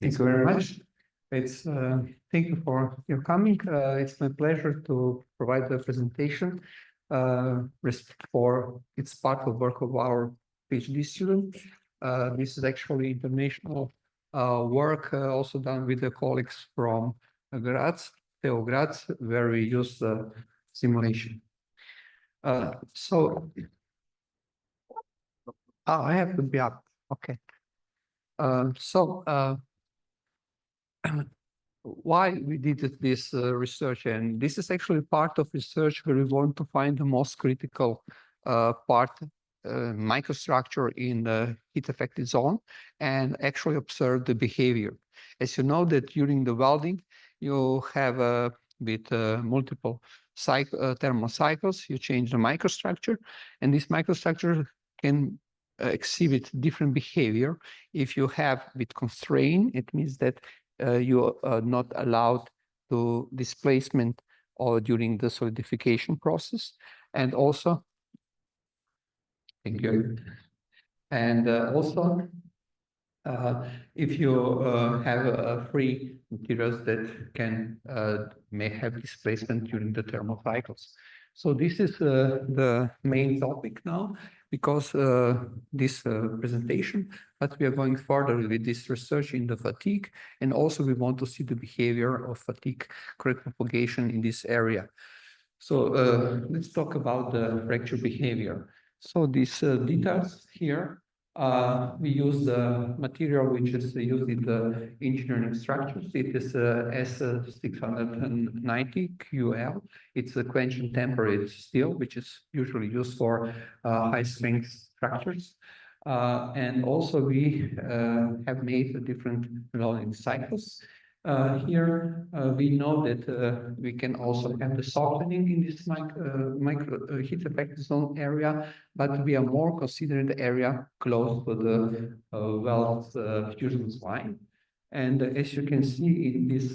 Thank you very much. It's thank you for your coming. It's my pleasure to provide the presentation. It's part of work of our PhD student. This is actually international work also done with the colleagues from Graz, TU Graz, where we use the simulation. I have to be up. Okay. Why we did this research, and this is actually part of research where we want to find the most critical part, microstructure in the heat affected zone, and actually observe the behavior. As you know that during the welding, you have with multiple thermal cycles, you change the microstructure, and this microstructure can exhibit different behavior. If you have with constraint, it means that you are not allowed to displacement or during the solidification process. And also, thank you. And also, if you have free materials that can may have displacement during the thermal cycles. So this is the main topic now, because this presentation, but we are going further with this research in the fatigue, and also we want to see the behavior of fatigue crack propagation in this area. So let's talk about the fracture behavior. So these details here, we use the material which is used in the engineering structures. It is S690QL. It's a quench and temperate steel, which is usually used for high strength structures. And also we have made different welding cycles. Here we know that we can also have the softening in this micro heat effect zone area, but we are more considering the area close to the weld fusion line. And as you can see in this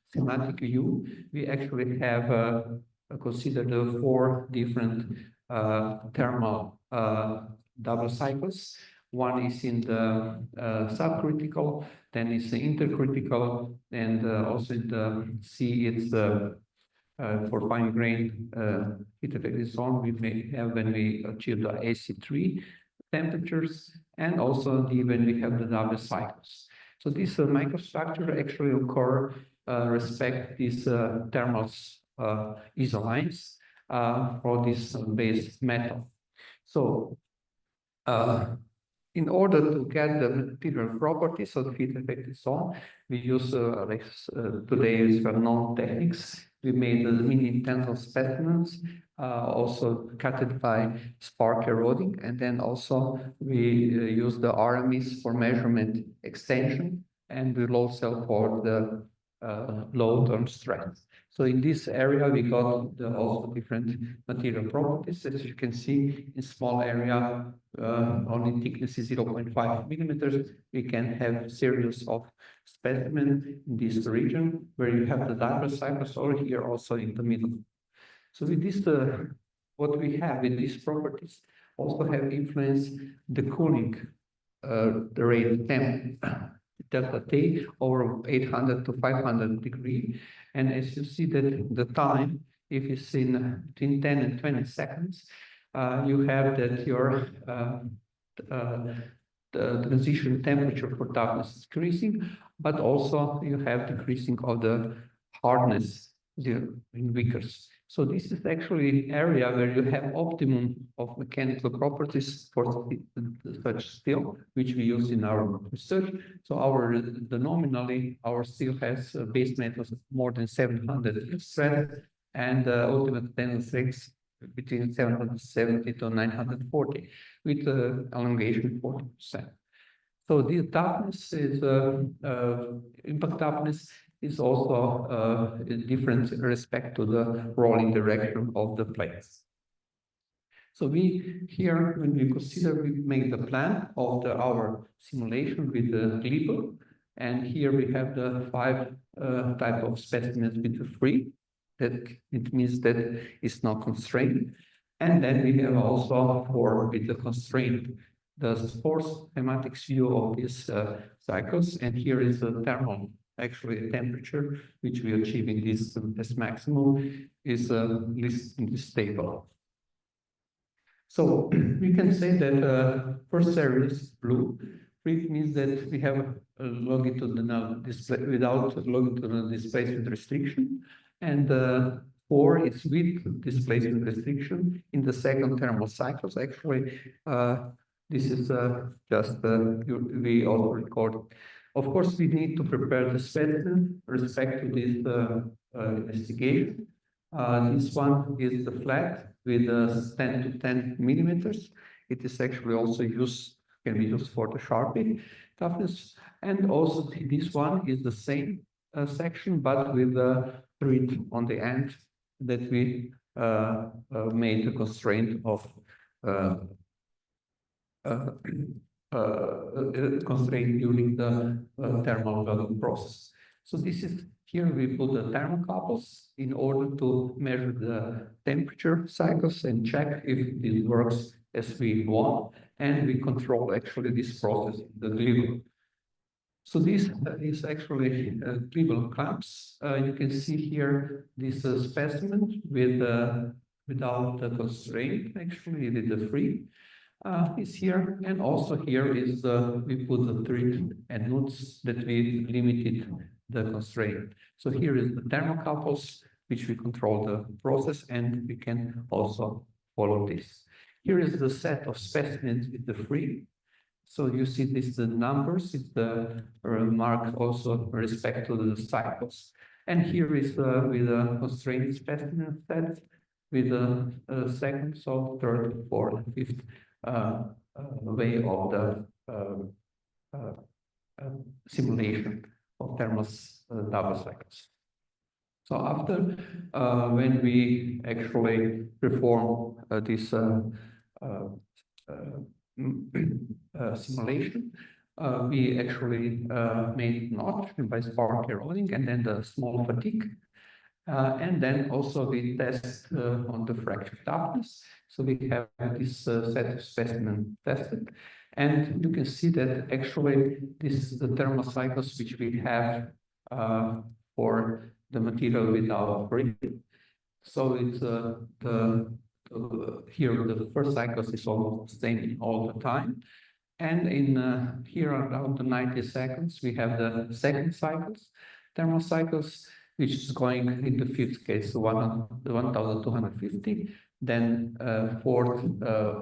schematic view, we actually have considered the 4 different thermal double cycles. One is in the subcritical, then it's the intercritical, and also in the C, it's for fine grain heat affected zone we may have when we achieve the AC3 temperatures, and also when we have the double cycles. So this microstructure actually occur respect these thermal isolines for this base metal. So in order to get the material properties of the heat affected zone, we use today's well-known techniques. We made the mini tensile specimens, also cut by spark eroding, and then also we use the RMS for measurement extension, and the load cell for the load on strength. So in this area, we got also different material properties. As you can see, in small area, only thickness is 0.5 millimeters. We can have series of specimens in this region where you have the double cycles, or here also in the middle. So with this, what we have with these properties also have influenced the cooling the rate temp. Delta T over 800 to 500 degree. And as you see that the time, if it's in between 10 and 20 seconds, you have that your the transition temperature for toughness is decreasing, but also you have decreasing of the hardness in Vickers. So this is actually area where you have optimum of mechanical properties for such steel, which we use in our research. So nominally, our steel has base metals more than 700 strength, and ultimate tensile strength between 770 to 940, with elongation 40%. So the toughness is impact toughness is also different respect to the rolling direction of the plates. So we here, when we consider, we make the plan of our simulation with the clipper, and here we have the 5 type of specimens with the free. That it means that it's not constrained, and then we have also for with the constraint. The sports schematics view of this cycles, and here is the thermal, actually temperature, which we achieve in this as maximum, is listed in this table. So we can say that first series blue, which means that we have a longitudinal display without longitudinal displacement restriction, and 4 is with displacement restriction in the second thermal cycles. Actually, this is just we also record. Of course, we need to prepare the specimen with respect to this investigation. This one is the flat with 10 to 10 millimeters. It is actually also can be used for the Sharpie toughness. And also this one is the same section, but with a thread on the end that we made a constraint of constraint during the thermal welding process. So this is here we put the thermocouples in order to measure the temperature cycles and check if it works as we want, and we control actually this process in the glue. So this is actually glue clamps. You can see here this specimen with without the constraint, actually with the free is here, and also here is we put the thread and nuts that we limited the constraint. So here is the thermocouples, which we control the process, and we can also follow this. Here is the set of specimens with the free. So you see this, the numbers, it's the mark also with respect to the cycles. And here is with a constraint specimen set with the second, so third, fourth, fifth way of the simulation of thermal double cycles. So after, when we actually perform this simulation, we actually made notch by spark eroding and then the small fatigue. And then also we test on the fracture toughness. So we have this set of specimen tested. And you can see that actually this is the thermal cycles which we have for the material without free. So it's here the first cycles is almost the same all the time. And in here around the 90 seconds, we have the second cycles, thermal cycles, which is going in the fifth case, the 1250, then fourth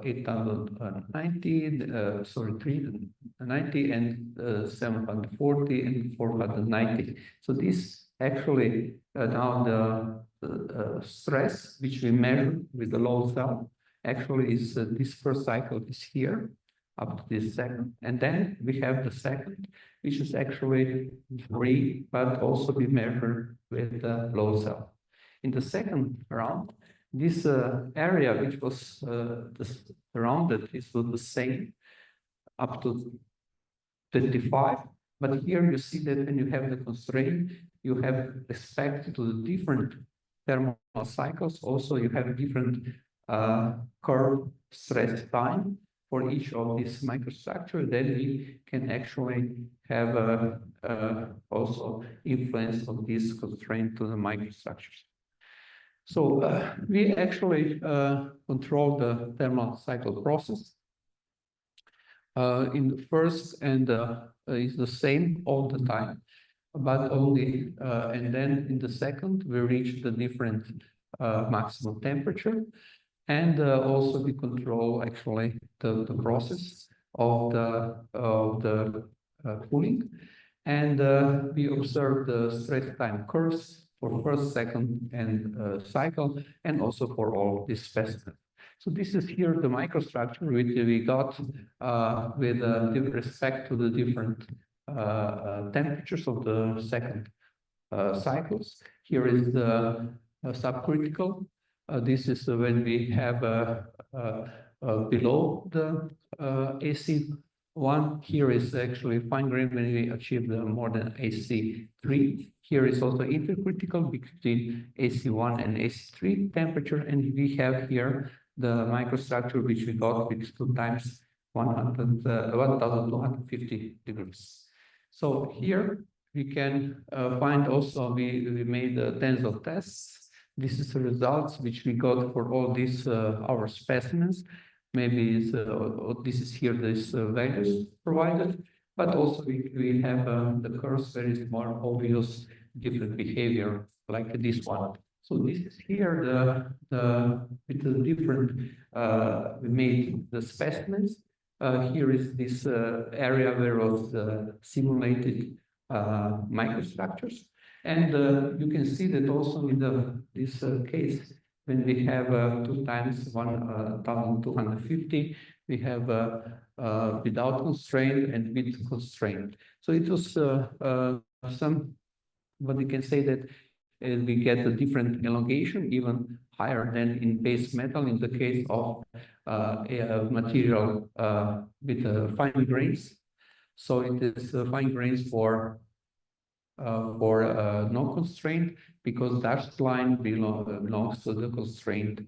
890, sorry, 390, and 740 and 490. So this actually now the stress which we measure with the load cell actually is this first cycle is here up to this second, and then we have the second, which is actually free, but also we measure with the load cell. In the second round, this area which was surrounded is the same up to 25, but here you see that when you have the constraint, you have respect to the different thermal cycles. Also, you have different curve stress time for each of these microstructure. Then we can actually have also influence of this constraint to the microstructures. So we actually control the thermal cycle process. In the first and is the same all the time, but only and then in the second we reach the different maximum temperature, and also we control actually the process of the cooling, and we observe the stress time curves for first, second, and cycle, and also for all these specimens. So this is here the microstructure which we got with respect to the different temperatures of the second cycles. Here is the subcritical. This is when we have below the AC1. Here is actually fine grain when we achieve more than AC3. Here is also intercritical between AC1 and AC3 temperature, and we have here the microstructure which we got with 2 times 1250 degrees. So here we can find also, we made tens of tests. This is the results which we got for all these our specimens. Maybe it's, this is here, this values provided, but also we have the curves where it's more obvious different behavior, like this one. So this is here with the different, we made the specimens. Here is this area where was simulated microstructures. And you can see that also in this case, when we have 2 times 1,250, we have without constraint and with constraint. So it was but we can say that we get a different elongation, even higher than in base metal in the case of a material with fine grains. So it is fine grains for no constraint, because dashed line belongs to the constraint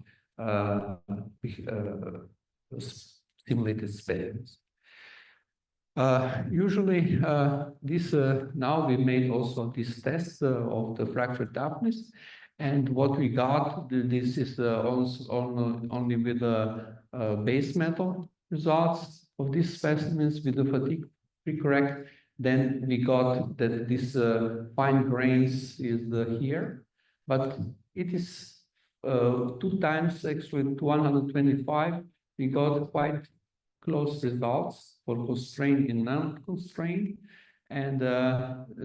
simulated specimens. Usually, this now we made also this test of the fracture toughness, and what we got, this is only with the base metal results of these specimens with the fatigue pre-correct. Then we got that this fine grains is here, but it is 2 times actually 125. We got quite close results for constrained and non-constrained, and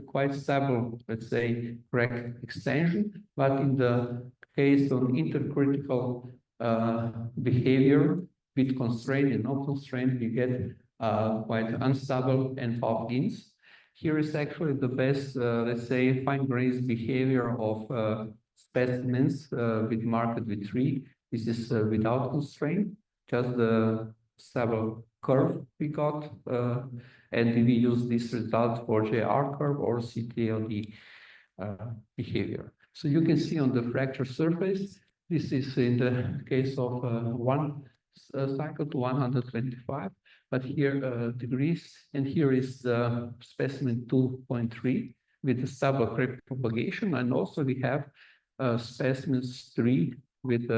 quite stable, let's say, correct extension. But in the case of intercritical behavior with constraint and non-constraint, we get quite unstable and pop-ins. Here is actually the best, let's say, fine grains behavior of specimens with marked with 3. This is without constraint, just the stable curve we got, and we use this result for JR curve or CTLD behavior. So you can see on the fracture surface, this is in the case of 1 cycle to 125, but here degrees, and here is the specimen 2.3 with the stable creep propagation, and also we have specimens 3 with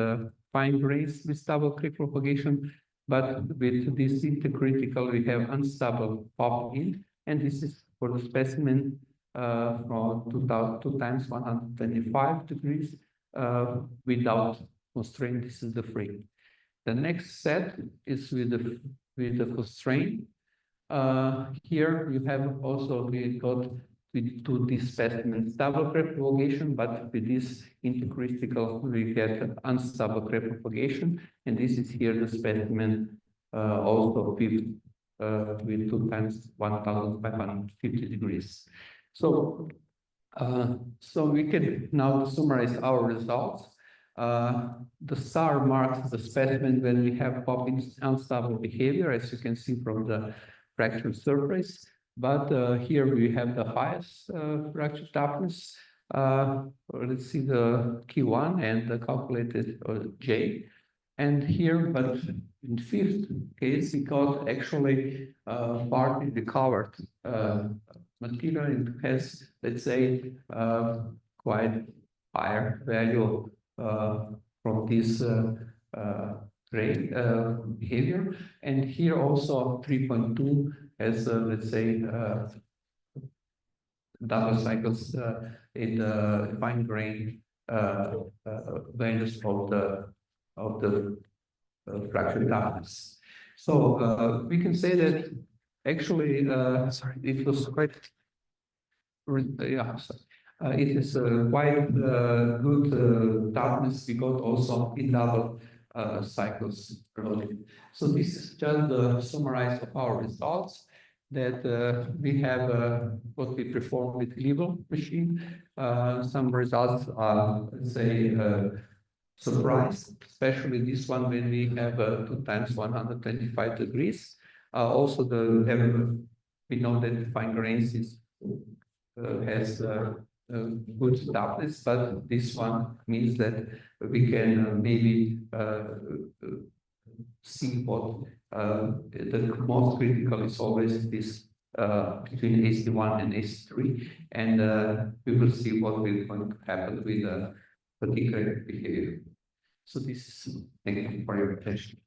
fine grains with stable creep propagation. But with this intercritical, we have unstable pop-in, and this is for the specimen from 2 times 125 degrees without constraint. This is the free. The next set is with the constraint. Here you have also, we got to this specimen stable creep propagation, but with this intercritical we get unstable creep propagation, and this is here the specimen also with 2 times 1,550 degrees. So so we can now summarize our results. The star marks the specimen when we have popping unstable behavior, as you can see from the fracture surface. But here we have the highest fracture toughness. Let's see the Q1 and the calculated J. And here, but in 5th case, we got actually partly recovered material. It has, let's say, quite higher value from this rate behavior. And here also 3.2 as let's say double cycles in the fine grain values of the fracture toughness. So we can say that actually it was quite it is quite good toughness we got also in double cycles loading. So this is just the summarize of our results, that we have what we perform with Level machine. Some results are, let's say, surprise, especially this one when we have 2 times 125 degrees. Also, we know that fine grains has good toughness, but this one means that we can maybe see what the most critical is always this between AC1 and AC3, and we will see what will going to happen with particular behavior. So this is, thank you for your attention.